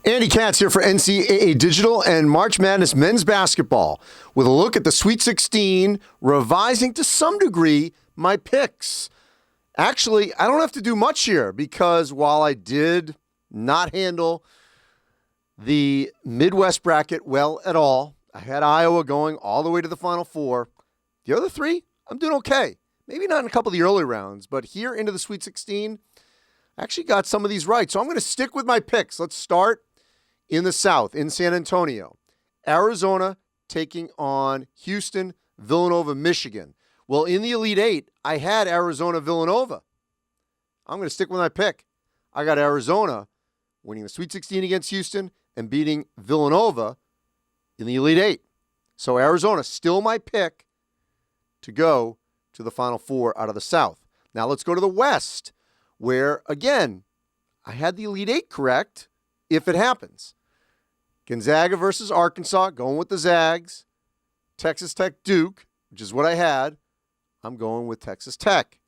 Andy Katz here for NCAA Digital and March Madness men's basketball with a look at the Sweet 16, revising to some degree my picks. Actually, I don't have to do much here because while I did not handle the Midwest bracket well at all, I had Iowa going all the way to the Final Four. The other three, I'm doing okay. Maybe not in a couple of the early rounds, but here into the Sweet 16, I actually got some of these right. So I'm going to stick with my picks. Let's start in the South, in San Antonio. Arizona taking on Houston, Villanova, Michigan. Well, in the Elite Eight, I had Arizona, Villanova. I'm going to stick with my pick. I got Arizona winning the Sweet 16 against Houston and beating Villanova in the Elite Eight. So Arizona, still my pick to go to the Final Four out of the South. Now let's go to the West, where, again, I had the Elite Eight correct if it happens. Gonzaga versus Arkansas, going with the Zags. Texas Tech, Duke, which is what I had. I'm going with Texas Tech.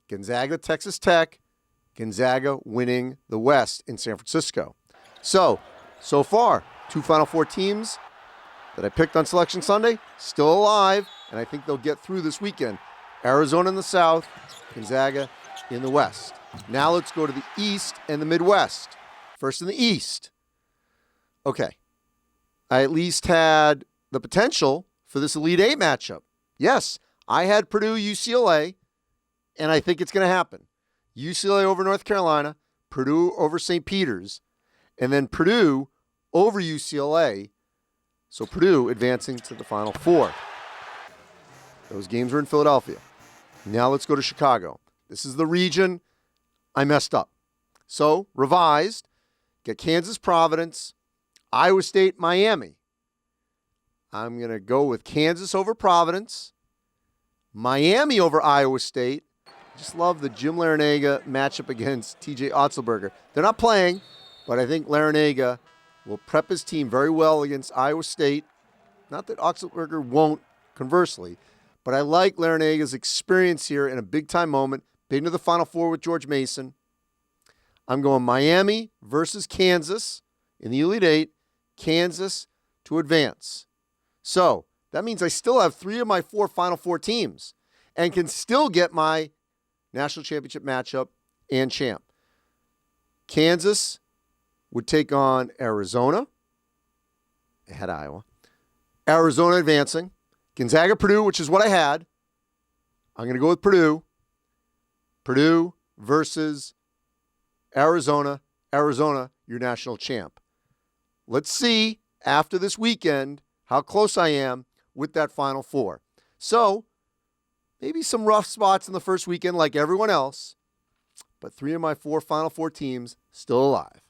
Gonzaga, Texas Tech. Gonzaga winning the West in San Francisco. So far, 2 Final Four teams that I picked on Selection Sunday, still alive, and I think they'll get through this weekend. Arizona in the South, Gonzaga in the West. Now let's go to the East and the Midwest. First in the East. Okay. I at least had the potential for this Elite Eight matchup. Yes, I had Purdue, UCLA, and I think it's going to happen. UCLA over North Carolina, Purdue over St. Peter's, and then Purdue over UCLA. So Purdue advancing to the Final Four. Those games were in Philadelphia. Now let's go to Chicago. This is the region I messed up. So, revised, get Kansas, Providence, Iowa State, Miami. I'm going to go with Kansas over Providence, Miami over Iowa State. I just love the Jim Larinaga matchup against TJ Otzelberger. They're not playing, but I think Larinaga will prep his team very well against Iowa State. Not that Otzelberger won't, conversely, but I like Larinaga's experience here in a big-time moment. Been to the Final Four with George Mason. I'm going Miami versus Kansas in the Elite Eight. Kansas to advance. So that means I still have 3 of my 4 Final Four teams and can still get my national championship matchup and champ. Kansas would take on Arizona. I had Iowa. Arizona advancing. Gonzaga, Purdue, which is what I had. I'm going to go with Purdue. Purdue versus Arizona. Arizona, your national champ. Let's see after this weekend how close I am with that Final Four. So, maybe some rough spots in the first weekend like everyone else, but 3 of my 4 Final Four teams still alive.